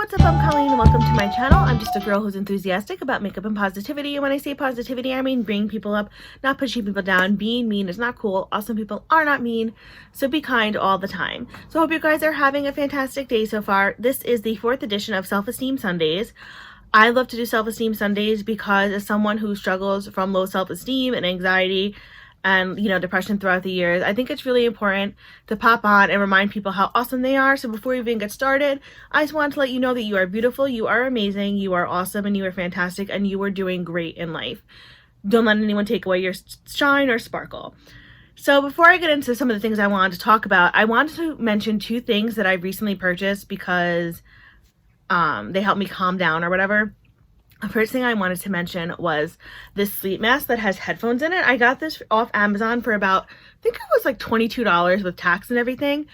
what's up? I'm Colleen and welcome to my channel. I'm just a girl who's enthusiastic about makeup and positivity. And when I say positivity, I mean bringing people up, not pushing people down. Being mean is not cool. Awesome people are not mean. So be kind all the time. So I hope you guys are having a fantastic day so far. This is the 4th edition of Self Esteem Sundays. I love to do Self Esteem Sundays because as someone who struggles from low self-esteem and anxiety and depression throughout the years, I think it's really important to pop on and remind people how awesome they are. So before we even get started, I just want to let you know that you are beautiful, you are amazing, you are awesome, and you are fantastic, and you are doing great in life. Don't let anyone take away your shine or sparkle. So before I get into some of the things I wanted to talk about, I wanted to mention 2 things that I recently purchased because they helped me calm down or whatever. The first thing I wanted to mention was this sleep mask that has headphones in it. I got this off Amazon for about, I think it was like $22 with tax and everything.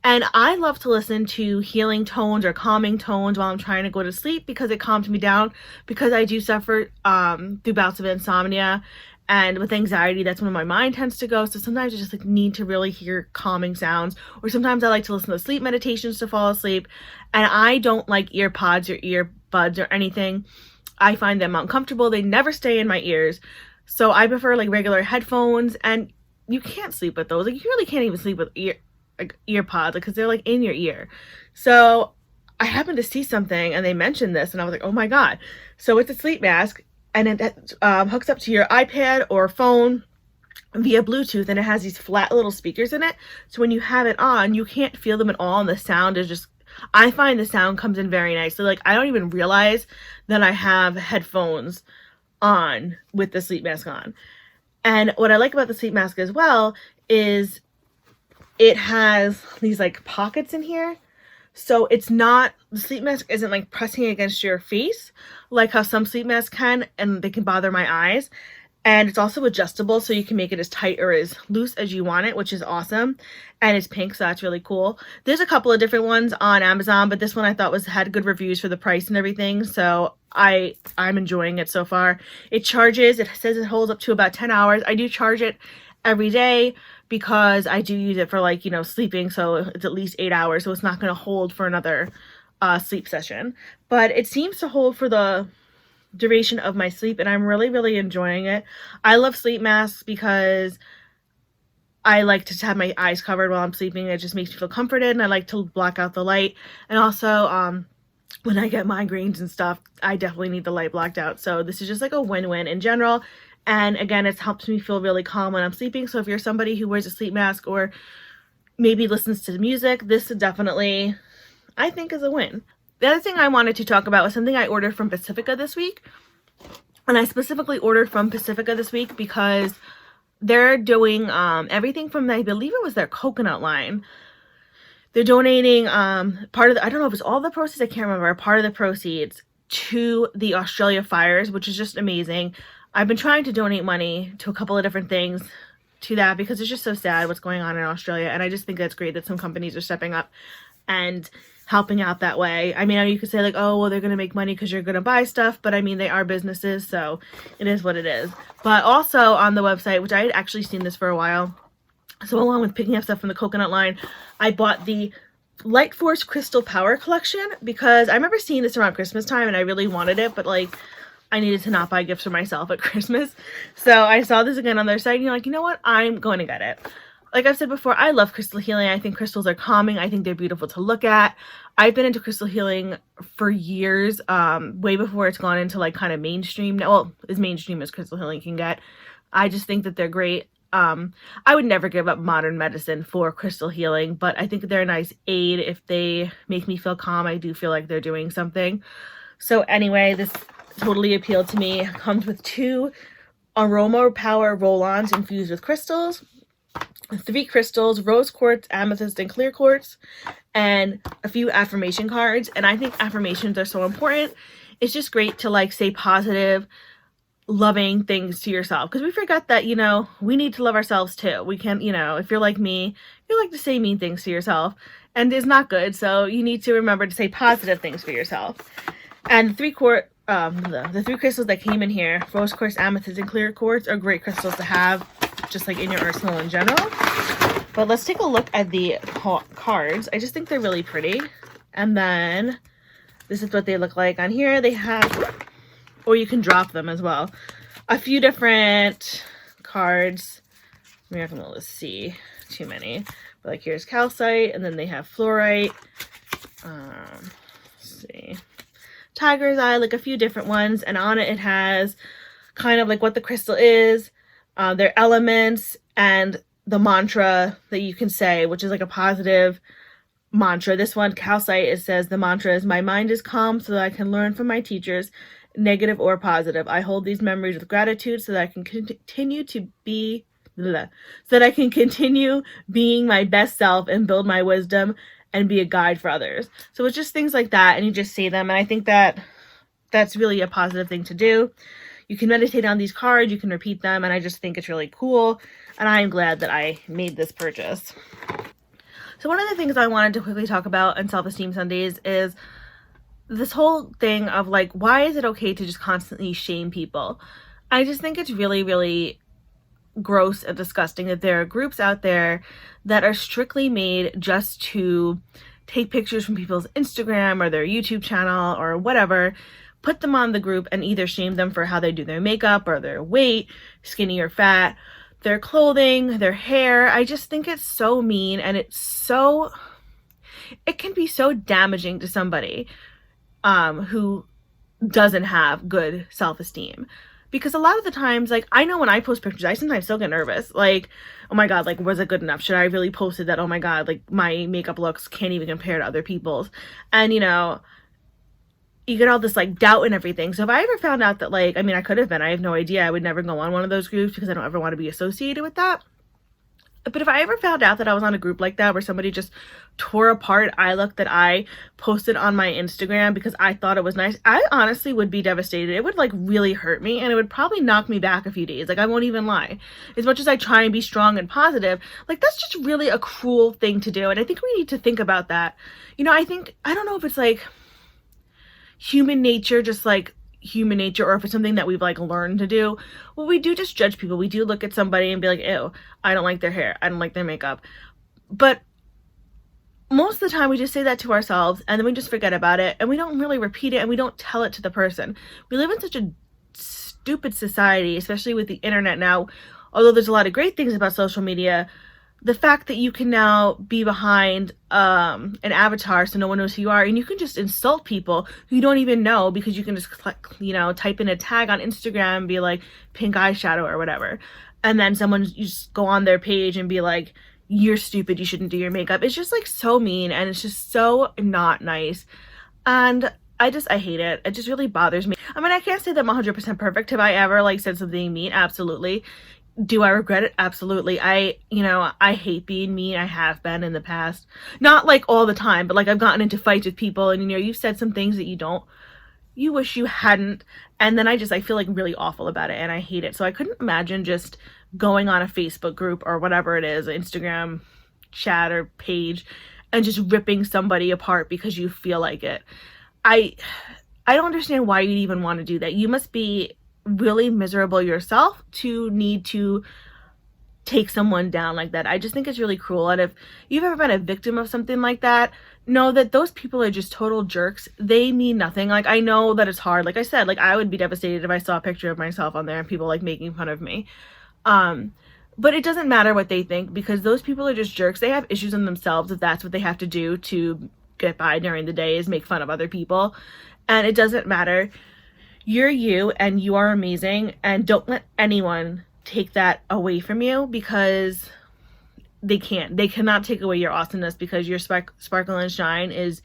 And I love to listen to healing tones or calming tones while I'm trying to go to sleep because it calms me down, because I do suffer through bouts of insomnia. And with anxiety, that's when my mind tends to go. So sometimes I just need to really hear calming sounds. Or sometimes I like to listen to sleep meditations to fall asleep. And I don't like ear pods or earbuds or anything. I find them uncomfortable. They never stay in my ears. So I prefer regular headphones, and you can't sleep with those. You really can't even sleep with ear pods because they're in your ear. So I happened to see something and they mentioned this and I was like, oh my God. So it's a sleep mask and it hooks up to your iPad or phone via Bluetooth, and it has these flat little speakers in it. So when you have it on, you can't feel them at all, and the sound is just, I find the sound comes in very nicely. I don't even realize that I have headphones on with the sleep mask on. And what I like about the sleep mask as well is it has these pockets in here. So it's not, the sleep mask isn't pressing against your face like how some sleep masks can, and they can bother my eyes. And it's also adjustable, so you can make it as tight or as loose as you want it, which is awesome. And it's pink, so that's really cool. There's a couple of different ones on Amazon, but this one I thought had good reviews for the price and everything. So I'm enjoying it so far. It charges, it says it holds up to about 10 hours. I do charge it every day because I do use it for sleeping. So it's at least 8 hours. So it's not going to hold for another sleep session. But it seems to hold for the duration of my sleep, and I'm really enjoying it. I love sleep masks because I like to have my eyes covered while I'm sleeping. It just makes me feel comforted, and I like to block out the light. And also when I get migraines and stuff, I definitely need the light blocked out. So this is just a win-win in general. And again, it helps me feel really calm when I'm sleeping. So if you're somebody who wears a sleep mask or maybe listens to the music, this is definitely, I think, is a win. The other thing I wanted to talk about was something I ordered from Pacifica this week. And I specifically ordered from Pacifica this week because they're doing everything from, I believe it was their coconut line. They're donating part of the, I don't know if it's all the proceeds, I can't remember, part of the proceeds to the Australia fires, which is just amazing. I've been trying to donate money to a couple of different things to that because it's just so sad what's going on in Australia. And I just think that's great that some companies are stepping up and helping out that way. I mean, you could say oh, well, they're going to make money because you're going to buy stuff, but I mean, they are businesses, so it is what it is. But also on the website, which I had actually seen this for a while, so along with picking up stuff from the coconut line, I bought the Light Force Crystal Power Collection because I remember seeing this around Christmas time and I really wanted it, but I needed to not buy gifts for myself at Christmas. So I saw this again on their site and you're you know what? I'm going to get it. Like I've said before, I love crystal healing. I think crystals are calming. I think they're beautiful to look at. I've been into crystal healing for years, way before it's gone into kind of mainstream. Well, as mainstream as crystal healing can get. I just think that they're great. I would never give up modern medicine for crystal healing, but I think they're a nice aid. If they make me feel calm, I do feel like they're doing something. So anyway, this totally appealed to me. It comes with 2 aroma power roll-ons infused with crystals. 3 crystals, rose quartz, amethyst, and clear quartz, and a few affirmation cards. And I think affirmations are so important. It's just great to say positive, loving things to yourself, because we forget that we need to love ourselves too. We can, if you're like me, you like to say mean things to yourself, and it's not good. So you need to remember to say positive things for yourself. And the 3 crystals that came in here, rose quartz, amethyst, and clear quartz, are great crystals to have just in your arsenal in general. But let's take a look at the cards. I just think they're really pretty. And then This is what they look like. On here they have, or you can drop them as well, a few different cards. We're not gonna be able to see too many, but like here's calcite, and then they have fluorite. Let's see, tiger's eye, like a few different ones, and on it has kind of like what the crystal is, their elements, and the mantra that you can say, which is like a positive mantra. This one, calcite, it says the mantra is, my mind is calm so that I can learn from my teachers, negative or positive. I hold these memories with gratitude so that I can continue to be so that I can continue being my best self and build my wisdom and be a guide for others. So it's just things like that, and you just say them, and I think that that's really a positive thing to do. You can meditate on these cards, you can repeat them, and I just think it's really cool, and I am glad that I made this purchase. So one of the things I wanted to quickly talk about in Self Esteem Sundays is this whole thing of like, why is it okay to just constantly shame people? I just think it's really, really gross and disgusting that there are groups out there that are strictly made just to take pictures from people's Instagram or their YouTube channel or whatever, put them on the group, and either shame them for how they do their makeup or their weight, skinny or fat, their clothing, their hair. I just think it's so mean, and it can be so damaging to somebody who doesn't have good self-esteem. Because a lot of the times, like, I know when I post pictures, I sometimes still get nervous. Like, oh my God, like, was it good enough? Should I really post it that, oh my God, like, my makeup looks can't even compare to other people's? And, you know, you get all this, like, doubt and everything. So if I ever found out that, like, I mean, I could have been, I have no idea. I would never go on one of those groups because I don't ever want to be associated with that. But if I ever found out that I was on a group like that where somebody just tore apart eye look that I posted on my Instagram because I thought it was nice, I honestly would be devastated. It would like really hurt me, and it would probably knock me back a few days. Like, I won't even lie. As much as I try and be strong and positive, like, that's just really a cruel thing to do. And I think we need to think about that. You know, I don't know if it's like human nature, just like human nature, or if it's something that we've like learned to do. Well, we do just judge people. We do look at somebody and be like, ew, I don't like their hair, I don't like their makeup. But most of the time we just say that to ourselves, and then we just forget about it, and we don't really repeat it, and we don't tell it to the person. We live in such a stupid society, especially with the internet now. Although there's a lot of great things about social media, the fact that you can now be behind an avatar so no one knows who you are, and you can just insult people who you don't even know because you can just, you know, type in a tag on Instagram and be like pink eyeshadow or whatever, and then you just go on their page and be like, you're stupid, you shouldn't do your makeup. It's just like so mean, and it's just so not nice, and I hate it. It just really bothers me. I mean, I can't say that I'm 100% perfect. Have I ever like said something mean? Absolutely. Do I regret it? Absolutely. I hate being mean. I have been in the past. Not like all the time, but like I've gotten into fights with people, and, you know, you've said some things that you wish you hadn't. And then I feel like really awful about it, and I hate it. So I couldn't imagine just going on a Facebook group or whatever it is, Instagram chat or page, and just ripping somebody apart because you feel like it. I don't understand why you'd even want to do that. You must be really miserable yourself to need to take someone down like that. I just think it's really cruel. And if you've ever been a victim of something like that, know that those people are just total jerks. They mean nothing. Like, I know that it's hard. Like I said, like, I would be devastated if I saw a picture of myself on there and people like making fun of me. But it doesn't matter what they think, because those people are just jerks. They have issues in themselves if that's what they have to do to get by during the day, is make fun of other people. And it doesn't matter. You're you, and you are amazing, and don't let anyone take that away from you, because they cannot take away your awesomeness, because your sparkle and shine is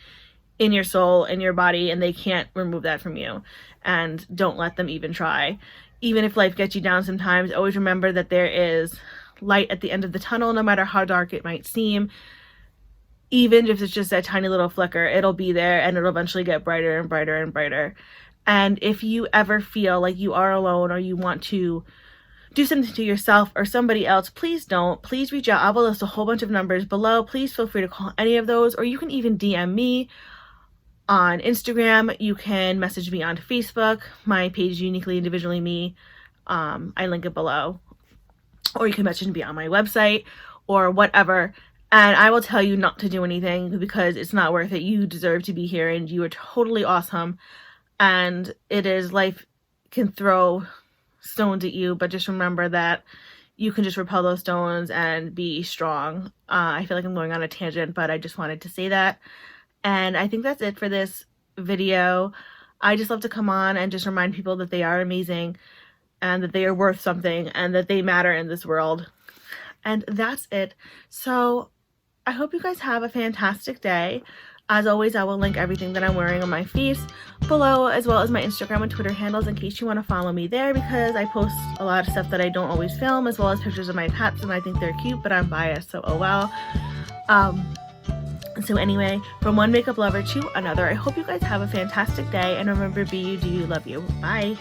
in your soul and your body, and they can't remove that from you. And don't let them even try. Even if life gets you down sometimes, always remember that there is light at the end of the tunnel, no matter how dark it might seem. Even if it's just a tiny little flicker, it'll be there, and it'll eventually get brighter and brighter and brighter. And if you ever feel like you are alone, or you want to do something to yourself or somebody else, please don't. Please reach out. I will list a whole bunch of numbers below. Please feel free to call any of those, or you can even DM me on Instagram. You can message me on Facebook. My page is Uniquely Individually Me. I link it below. Or you can message me on my website or whatever. And I will tell you not to do anything because it's not worth it. You deserve to be here and you are totally awesome. And it is, life can throw stones at you, but just remember that you can just repel those stones and be strong. I feel like I'm going on a tangent, but I just wanted to say that. And I think that's it for this video. I just love to come on and just remind people that they are amazing and that they are worth something and that they matter in this world. And that's it. So I hope you guys have a fantastic day. As always, I will link everything that I'm wearing on my face below, as well as my Instagram and Twitter handles in case you want to follow me there, because I post a lot of stuff that I don't always film, as well as pictures of my pets, and I think they're cute, but I'm biased, so oh well. So anyway, from one makeup lover to another, I hope you guys have a fantastic day, and remember, be you, do you, love you. Bye.